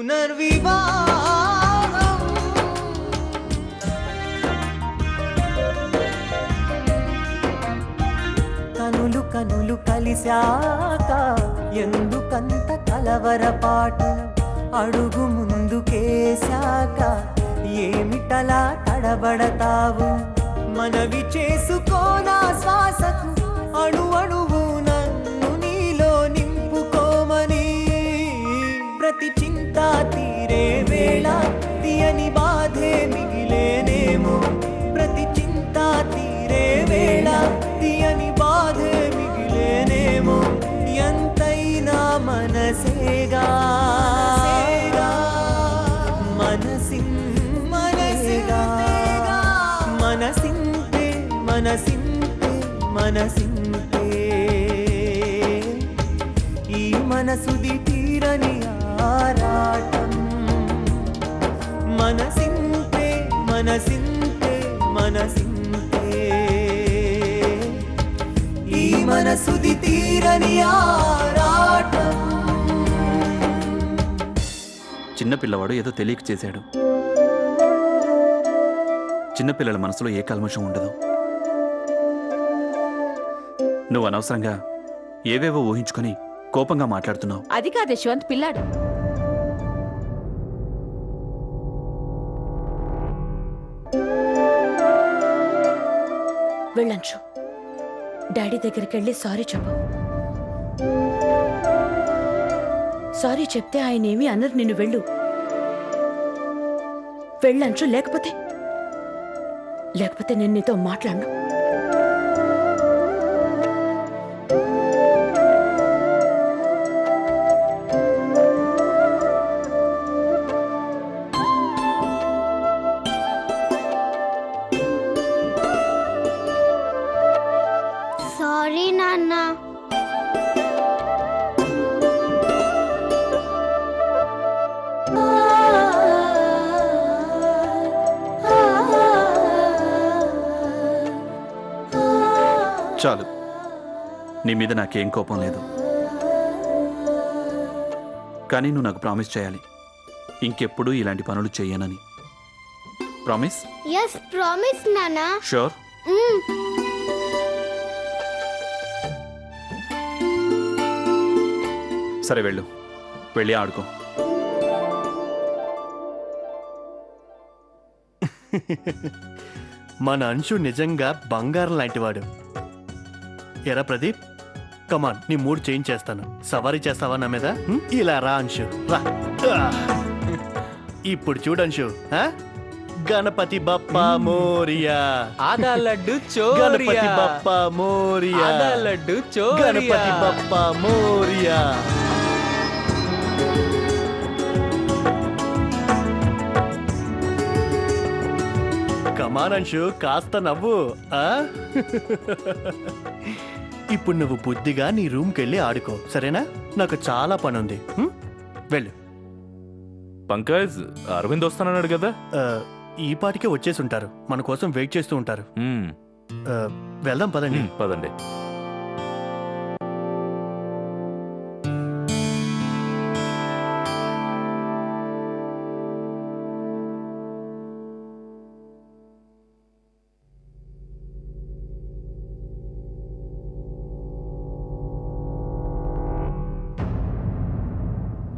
పునర్వివాహం కనులు కనులు కలిశాక ఎందుకంత కలవరపాటు అడుగు ముందుకేశాక ఏమిటలా తడబడతావు మనవి చేసుకోనా శ్వాసకు అణు అణువు నన్ను నీలో నింపుకోమని ప్రతి చింత తీరే వేళ తీయని బాధే మిగిలేనేమో ప్రతి చింత తీరే వేళ తీయని బాధే మిగిలేనేమో ఎంతైనా మనసేగా మనసింతేగా మనసింతే మనసింతే మనసింతే ఈ మనసుది తీరని ఆరాటం మనసింతే మనసింతే మనసింతే ఈ మనసుది తీరని ఆరాటం. చిన్నపిల్లవాడు ఏదో తెలియక చేశాడు. చిన్నపిల్లల మనసులో ఏ కల్మషం ఉండదు. నువ్వు అనవసరంగా ఏవేవో ఊహించుకొని కోపంగా మాట్లాడుతున్నావు. అది కాదు యశ్వంత్, పిల్లాడు. వెళ్ళంచు, డాడీ దగ్గరికి వెళ్ళి సారీ చెప్పు. సారీ చెప్తే ఆయన ఏమీ అనరు, నిన్ను వెళ్ళు. వెళ్ళంచు, లేకపోతే నేను నీతో మాట్లాడను. సారీ నాన్న. చాలు, నీ మీద నాకేం కోపం లేదు. కానీ నువ్వు నాకు ప్రామిస్ చేయాలి, ఇంకెప్పుడు ఇలాంటి పనులు చెయ్యనని. ప్రామిస్? ఎస్, ప్రామిస్ నాన్న. షూర్? సరే, వెళ్ళి ఆడుకో. మన అంశు నిజంగా బంగారం లాంటివాడు. ఎరా ప్రదీప్, కమాన్, నీ మూడ్ చేంజ్ చేస్తాను. సవారీ చేస్తావా నా మీద? ఇలా రా అంశు, రా. ఇప్పుడు చూడంశు, గణపతి బప్పా మోరియా, ఆదా లడ్డు గణపతి చోరియా, బప్పా మోరియా, ఆదా లడ్డు చోరియా, గణపతి బప్పా మోరియా. కమాన్ అంశు, కాస్త నవ్వు. ఇప్పుడు నువ్వు బుద్ధిగా నీ రూమ్కి వెళ్ళి ఆడుకో, సరేనా? నాకు చాలా పని ఉంది. వెళ్ళు. పంకజ్, అరవింద్ వస్తానన్నాడు కదా? ఈ పాటికే వచ్చేసి ఉంటారు, మన కోసం వెయిట్ చేస్తూ ఉంటారు. వెళ్దాం పదండి. పదండి.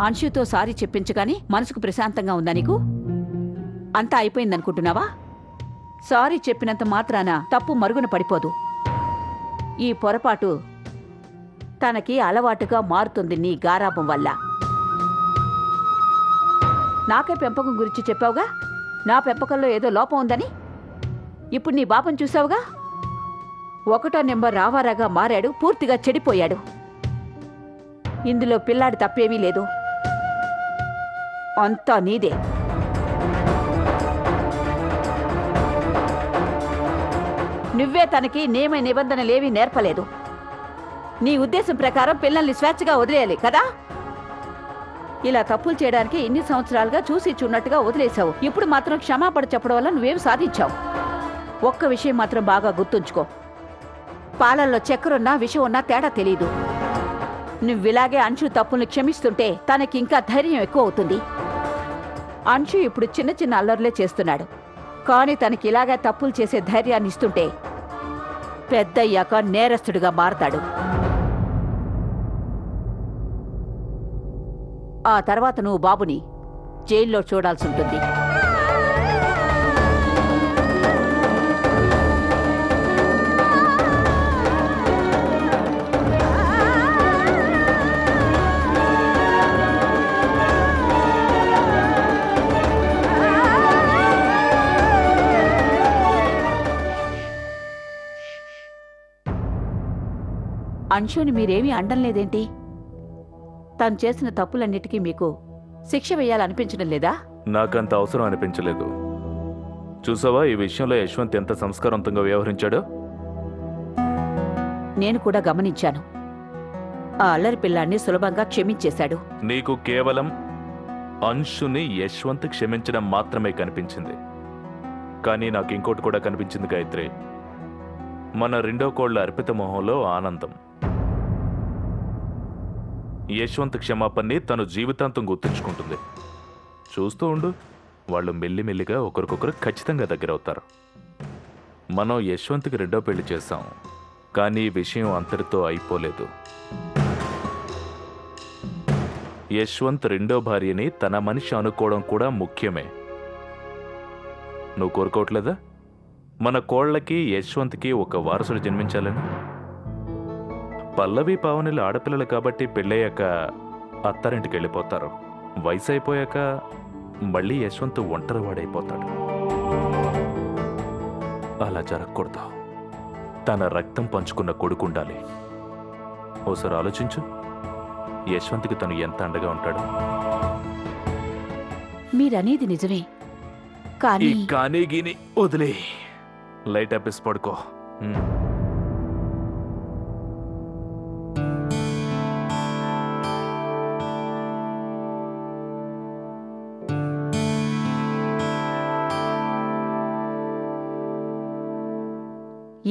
అంశుతో సారీ చెప్పించగాని మనసుకు ప్రశాంతంగా ఉందా నీకు? అంతా అయిపోయిందనుకుంటున్నావా? సారీ చెప్పినంత మాత్రాన తప్పు మరుగున పడిపోదు. ఈ పొరపాటు తనకి అలవాటుగా మారుతుంది నీ గారాబం వల్ల. నాకే పెంపకం గురించి చెప్పావుగా, నా పెంపకంలో ఏదో లోపం ఉందని. ఇప్పుడు నీ బాబుని చూసావుగా, 1వ నెంబర్ రావారాగా మారాడు, పూర్తిగా చెడిపోయాడు. ఇందులో పిల్లాడి తప్పేమీ లేదు, అంతా నీదే. నువ్వే తనకి నియమ నిబంధనలేవీ నేర్పలేదు. నీ ఉద్దేశం ప్రకారం పిల్లల్ని స్వేచ్ఛగా వదిలేయాలి కదా? ఇలా తప్పులు చేయడానికి ఇన్ని సంవత్సరాలుగా చూసి చూన్నట్టుగా వదిలేశావు. ఇప్పుడు మాత్రం క్షమాపణ చెప్పడం వల్ల నువ్వేం సాధించావు? ఒక్క విషయం మాత్రం బాగా గుర్తుంచుకో, పాలల్లో చక్కెరున్నా విషం ఉన్నా తేడా తెలీదు. నువ్విలాగే అంశు తప్పుల్ని క్షమిస్తుంటే తనకి ఇంకా ధైర్యం ఎక్కువ అవుతుంది. అంశు ఇప్పుడు చిన్న చిన్న అల్లర్లే చేస్తున్నాడు. కానీ తనకి ఇలాగా తప్పులు చేసే ధైర్యాన్ని ఇస్తుంటే పెద్దయ్యాక నేరస్తుడిగా మారతాడు. ఆ తర్వాత నువ్వు బాబుని జైల్లో చూడాల్సి ఉంటుంది. అంశుని మీరేమీ అండం లేదేంటి? తను చేసిన తప్పులన్నిటికీ మీకు శిక్ష వేయాలనిపించడం లేదా? నాకంత అవసరం అనిపించలేదు. చూసావా ఈ విషయంలో యశ్వంత్ ఎంత సంస్కారవంతంగా వ్యవహరించాడో? నేను కూడా గమనించాను. ఆ అల్లరి పిల్లాన్ని సులభంగా క్షమించేశాడు. నీకు కేవలం అంశుని యశ్వంత్ క్షమించడం మాత్రమే కనిపించింది. కానీ నాకు ఇంకోటి కూడా కనిపించింది గాయత్రి. మన రెండో కోళ్ల అర్పిత మొహంలో ఆనందం. యశ్వంత్ క్షమాపణని తను జీవితాంతం గుర్తుంచుకుంటుంది. చూస్తూ ఉండు, వాళ్ళు మెల్లిమెల్లిగా ఒకరికొకరు ఖచ్చితంగా దగ్గరవుతారు. మనం యశ్వంత్కి రెండో పెళ్లి చేశాం, కానీ ఈ విషయం అంతటితో అయిపోలేదు. యశ్వంత్ రెండో భార్యని తన మనిషి అనుకోవడం కూడా ముఖ్యమే. నువ్వు కోరుకోవట్లేదా మన కోళ్లకి యశ్వంత్కి ఒక వారసుడు జన్మించాలని? పల్లవి పావనిలు ఆడపిల్లలు కాబట్టి పెళ్ళయ్యాక అత్తారింటికి వెళ్ళిపోతారు. వయసు అయిపోయాక మళ్ళీ యశ్వంత్ ఒంటరివాడైపోతాడు. అలా జరగకూడదు. తన రక్తం పంచుకున్న కొడుకుండాలి. ఓసారి ఆలోచించు, యశ్వంత్కి తను ఎంత అండగా ఉంటాడు. మీరనేది నిజమే, ఈ కానీ కానీ గీని వదిలే, లైట్ ఆపేసి పడుకో.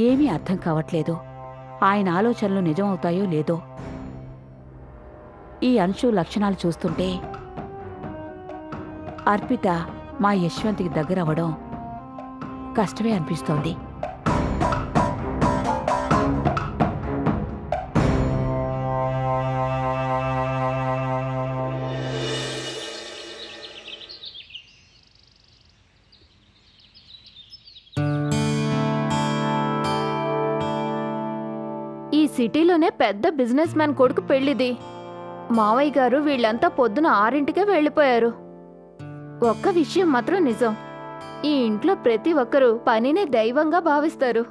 ఏమీ అర్థం కావట్లేదు. ఆయన ఆలోచనలు నిజమవుతాయో లేదో. ఈ అంశు లక్షణాలు చూస్తుంటే అర్పిత మా యశ్వంత్కి దగ్గరవ్వడం కష్టమే అనిపిస్తోంది. ఈ సిటీలోనే పెద్ద బిజినెస్ మ్యాన్ కొడుకు పెళ్లిది. మావయ్య గారు వీళ్ళంతా పొద్దున 6ంటికే వెళ్ళిపోయారు. ఒక్క విషయం మాత్రం నిజం, ఈ ఇంట్లో ప్రతి ఒక్కరూ పనినే దైవంగా భావిస్తారు.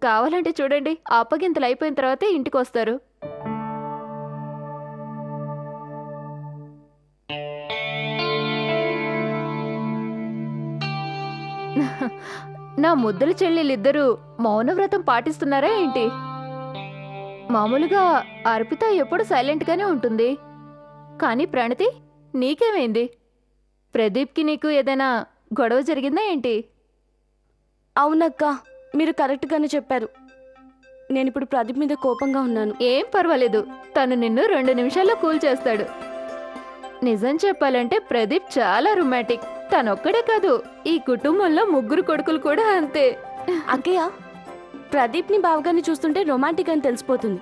కావాలంటే చూడండి, అప్పగింతలు అయిపోయిన తర్వాతే ఇంటికొస్తారు. నా ముద్దుల చెల్లెలిద్దరూ మౌనవ్రతం పాటిస్తున్నారా ఏంటి? మామూలుగా అర్పిత ఎప్పుడు సైలెంట్గానే ఉంటుంది, కానీ ప్రణతి నీకేమైంది? ప్రదీప్కి నీకు ఏదైనా గొడవ జరిగిందా ఏంటి? అవునక్క, మీరు కరెక్ట్గానే చెప్పారు. నేనిప్పుడు ప్రదీప్ మీద కోపంగా ఉన్నాను. ఏం పర్వాలేదు, తను నిన్ను 2 నిమిషాల్లో కూల్ చేస్తాడు. నిజం చెప్పాలంటే ప్రదీప్ చాలా రొమాంటిక్. తనొక్కడే కాదు, ఈ కుటుంబంలో 3 కొడుకులు కూడా అంతే. అక్కయ్య, ప్రదీప్ని బావగారిని చూస్తుంటే రొమాంటిక్ అని తెలిసిపోతుంది.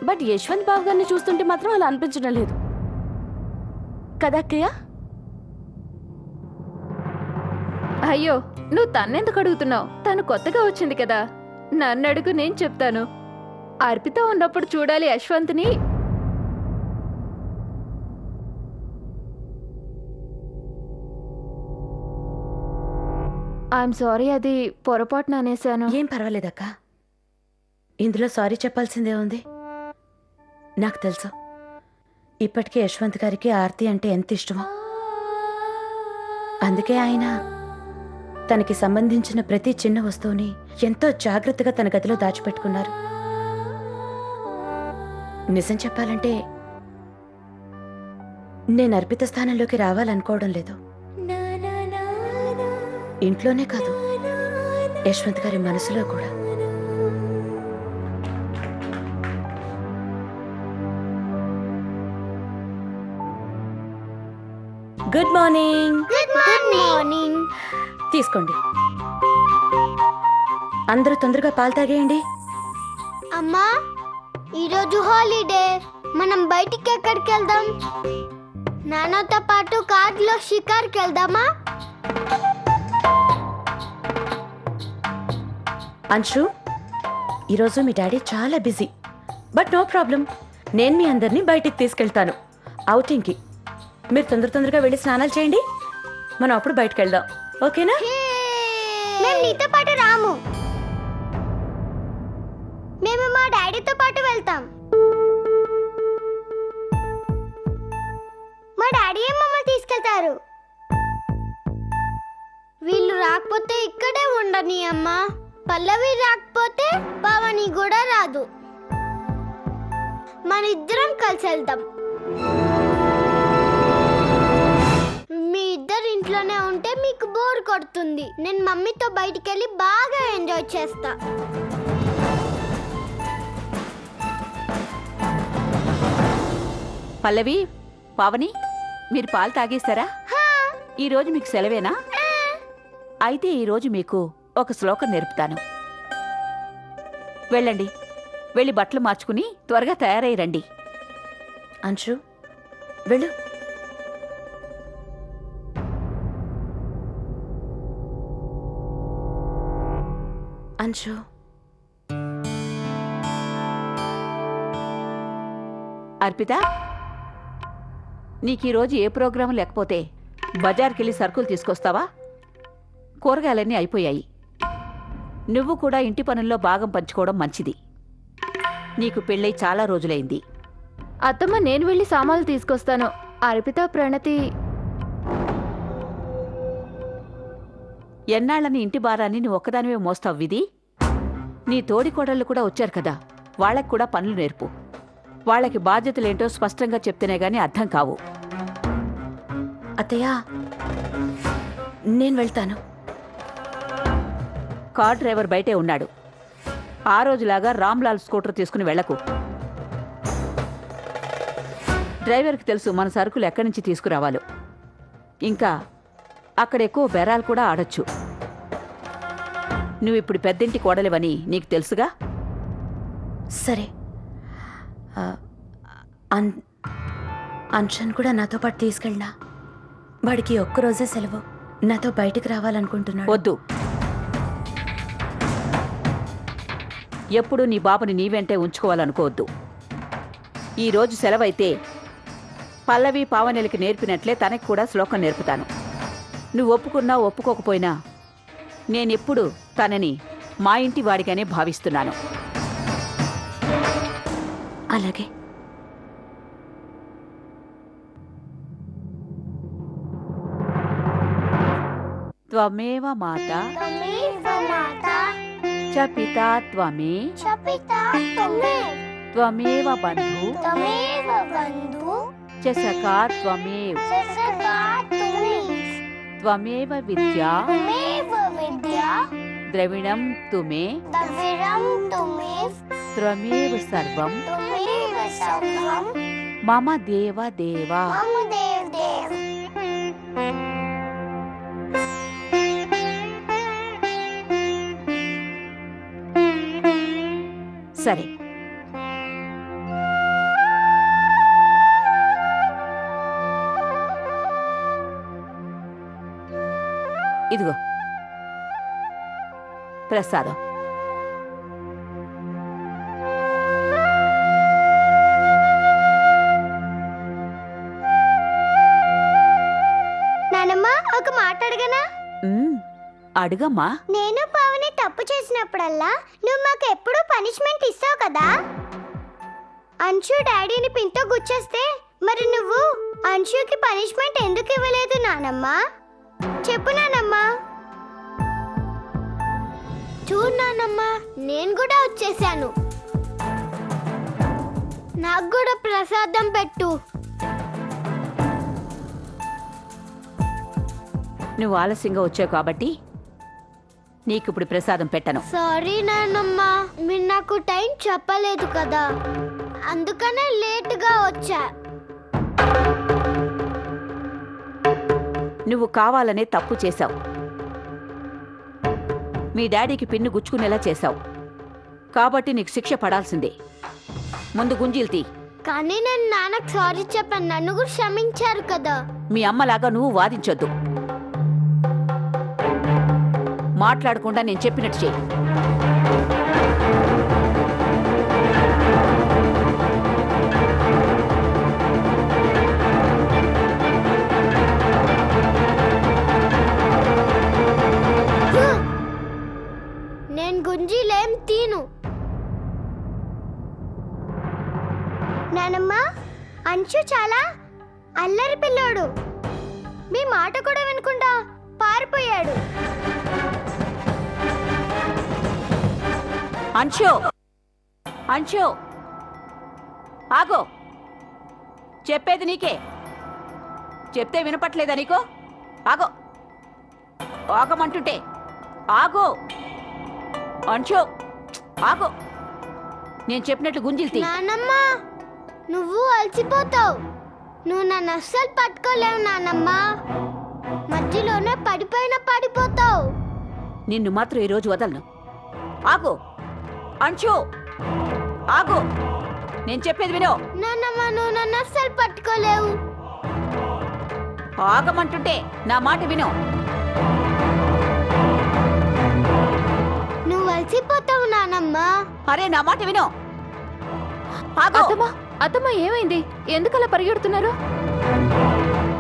బట్ యశ్వంత్ బావగారిని చూస్తుంటే మాత్రం అలా అనిపించడం లేదు కదా అక్కయ్య? అయ్యో, నువ్వు తన్నెందుకు అడుగుతున్నావు? తను కొత్తగా వచ్చింది కదా, నన్ను అడుగు, నేను చెప్తాను. అర్పిత ఉన్నప్పుడు చూడాలి యశ్వంత్ని. ఐఎమ్ సారీ, అది పొరపాటున అనేశాను. ఏం పర్వాలేదక్క, ఇందులో సారీ చెప్పాల్సిందే ఉంది. నాకు తెలుసు ఇప్పటికే యశ్వంత్ గారికి ఆర్తి అంటే ఎంత ఇష్టమో. అందుకే ఆయన తనకి సంబంధించిన ప్రతి చిన్న వస్తువుని ఎంతో జాగ్రత్తగా తన గదిలో దాచిపెట్టుకున్నారు. నిజం చెప్పాలంటే నేను అర్పిత స్థానంలోకి రావాలనుకోవడం లేదు. ఇంట్లోనే కాదు, యశ్వంత్ గారి మనసులో కూడా. Good morning. Good morning. తీసుకోండి. అందరూ తొందరగా పాలు తాగేయండి. అమ్మా, ఈరోజు హాలిడే. మనం బయటికి ఎక్కడికి వెళ్దాం? నాన్నతో పాటు కార్లో షికార్కి వెళ్దామా? అంశు, ఈరోజు మీ డాడీ చాలా బిజీ. బట్ నో ప్రాబ్లం, నేను మీ అందరినీ బయటికి తీసుకెళ్తాను అవుటింగ్కి. మీరు తొందరగా వెళ్ళి స్నానాలు చేయండి. మనం అప్పుడు బయటకు వెళ్దాం, ఓకేనా? మేము నీతో పాటు రాము. మేము మా డాడీతో పాటు వెళ్తాం. మా డాడీ మమ్మల్ని తీసుకెళ్తారు. వీళ్ళు రాకపోతే ఇక్కడే ఉండని అమ్మా. పల్లవి రాకపోతే పావని కూడా రాదు. మన ఇద్దరం కలిసి వెళ్దాం. మీ ఇద్దరు ఇంట్లోనే ఉంటే మీకు బోర్ కొడుతుంది. నేను మమ్మీతో బయటికి వెళ్ళి బాగా ఎంజాయ్ చేస్తా. పల్లవి, పావని, మీరు పాలు తాగేస్తారా? ఈరోజు మీకు సెలవేనా? అయితే ఈరోజు మీకు ఒక శ్లోకం నేర్పుతాను. వెళ్ళండి, వెళ్ళి బట్టలు మార్చుకుని త్వరగా తయారై రండి. అంశు, వెళ్ళు. అంశు, అర్పిత, నీకు ఈరోజు ఏ ప్రోగ్రాం లేకపోతే బజార్కెళ్ళి సరుకులు తీసుకొస్తావా? కూరగాయలన్నీ అయిపోయాయి. నువ్వు కూడా ఇంటి పనుల్లో భాగం పంచుకోవడం మంచిది. నీకు పెళ్ళై చాలా రోజులైంది. అత్తమ్మ, నేను వెళ్ళి సామాన్లు తీసుకొస్తాను. అర్పిత, ప్రణతి ఎన్నాళ్ళని ఇంటి భారాన్ని నువ్వు ఒక్కదానివే మోస్తావు విధి. నీ తోడి కోడళ్ళు కూడా వచ్చారు కదా, వాళ్ళకి కూడా పనులు నేర్పు. వాళ్ళకి బాధ్యతలేంటో స్పష్టంగా చెప్తేనే గాని అర్థం కావు. అత్తయ్య, నేను వెళ్తాను. కార్ డ్రైవర్ బయటే ఉన్నాడు. ఆ రోజులాగా రామ్లాల్ స్కూటర్ తీసుకుని వెళ్లకు. డ్రైవర్కి తెలుసు మన సరుకులు ఎక్కడి నుంచి తీసుకురావాలో. ఇంకా అక్కడ ఎక్కువ బెరాలు కూడా ఆడొచ్చు. నువ్విప్పుడు పెద్దింటి కోడలివని నీకు తెలుసుగా. సరే. అంశన్ కూడా నాతో పాటు తీసుకెళ్ళినా. వాడికి ఒక్కరోజే సెలవు. నాతో బయటికి రావాలనుకుంటున్నాడు. వద్దు. ఎప్పుడు నీ బాబుని నీ వెంటే ఉంచుకోవాలనుకోవద్దు. ఈరోజు సెలవైతే పల్లవి, పావనెలకి నేర్పినట్లే తనకి కూడా శ్లోకం నేర్పుతాను. నువ్వు ఒప్పుకున్నా ఒప్పుకోకపోయినా నేనెప్పుడు తనని మా ఇంటి వాడిగానే భావిస్తున్నాను. అలాగే. త్వమేవ మాతా చ పితా త్వమే త్వమేవ బంధు చ సఖా త్వమేవ త్వమేవ విద్యా ద్రవిణం తుమే త్వమేవ సర్వం మమ దేవ దేవా. సరే, ఇదిగో ప్రసాదం. నానమ్మ, ఒక మాట అడగనా? అడుగమ్మా. నేను పావని తప్పు చేసినప్పుడల్లా నువ్వు మాకు ఎప్పుడూ పనిష్మెంట్ ఇస్తావు కదా. అంశు డాడీని పింతో గుచ్చేస్తే మరి నువ్వు అంశుకి పనిష్మెంట్ ఎందుకు ఇవ్వలేదు నానమ్మా? చెప్పు నానమ్మా. చూడు నానమ్మా, నేను కూడా వచ్చేసాను. నాకు కూడా ప్రసాదం పెట్టు. నువ్వు ఆలస్యంగా వచ్చావు కాబట్టి నీకిప్పుడు ప్రసాదం పెట్టను. సారీ నానమ్మా, మీరు నాకు టైం చెప్పలేదు కదా, అందుకనే లేటుగా వచ్చా. నువ్వు కావాలనే తప్పు చేశావు. మీ డాడీకి పిన్ను గుచ్చుకునేలా చేశావు. కాబట్టి నీకు శిక్ష పడాల్సిందే. ముందు గుంజీలు తీ. కానీ నేను నాన్నకు సారీ చెప్పాను, నన్ను కూడా క్షమించారు కదా. మీ అమ్మలాగా నువ్వు వాదించొద్దు. మాట్లాడకుండా నేను చెప్పినట్టు చెయ్యి. నేను గుంజీలేం తీను. నానమ్మ, అంశు చాలా అల్లరి పిల్లోడు. మీ మాట కూడా వినకుండా పారిపోయాడు. అంశు, అంశు, ఆగో. చెప్పేది నీకే. చెప్తే వినపట్లేదా నీకు? ఆగో. ఆగమంటుంటే ఆగో. అంశు, ఆగో. నేను చెప్పినట్టు గుంజిలు తీ. నానమ్మ, నువ్వు అలసిపోతావు. నువ్వు నన్ను అస్సలు పట్టుకోలేవు నానమ్మ. మధ్యలోనే పడిపోతావు. నిన్ను మాత్రం ఈరోజు వదలను. ఆగో. అంశు, ఆగో. నేను చెప్పేది వినో. నానమ్మ, నువ్వు నన్ను అస్సలు పట్టుకోలేవు. ఆగమంటుంటే నా మాట వినో. నువ్వు అలసిపోతావు నానమ్మ. అరే, నా మాట వినో. ఆగో. అత్తమ్మ ఏమైంది? ఎందుకలా పరిగెడుతున్నారు?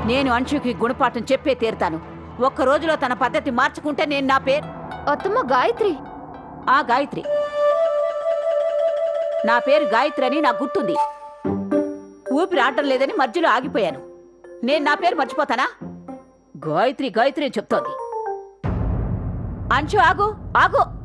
నేను అంశుకి గుణపాఠం చెప్పే తీరుతాను. ఒక్క రోజులో తన పద్ధతి మార్చుకుంటే నేను నా పేరు. అత్తమ్మ గాయత్రి. ఆ గాయత్రి. నా పేరు గాయత్రి అని నాకు గుర్తుంది. ఊపిరి ఆడటం లేదని మధ్యలో ఆగిపోయాను. నేను నా పేరు మర్చిపోతానా? గాయత్రి గాయత్రి అని చెప్తోంది. అంశు, ఆగు, ఆగు.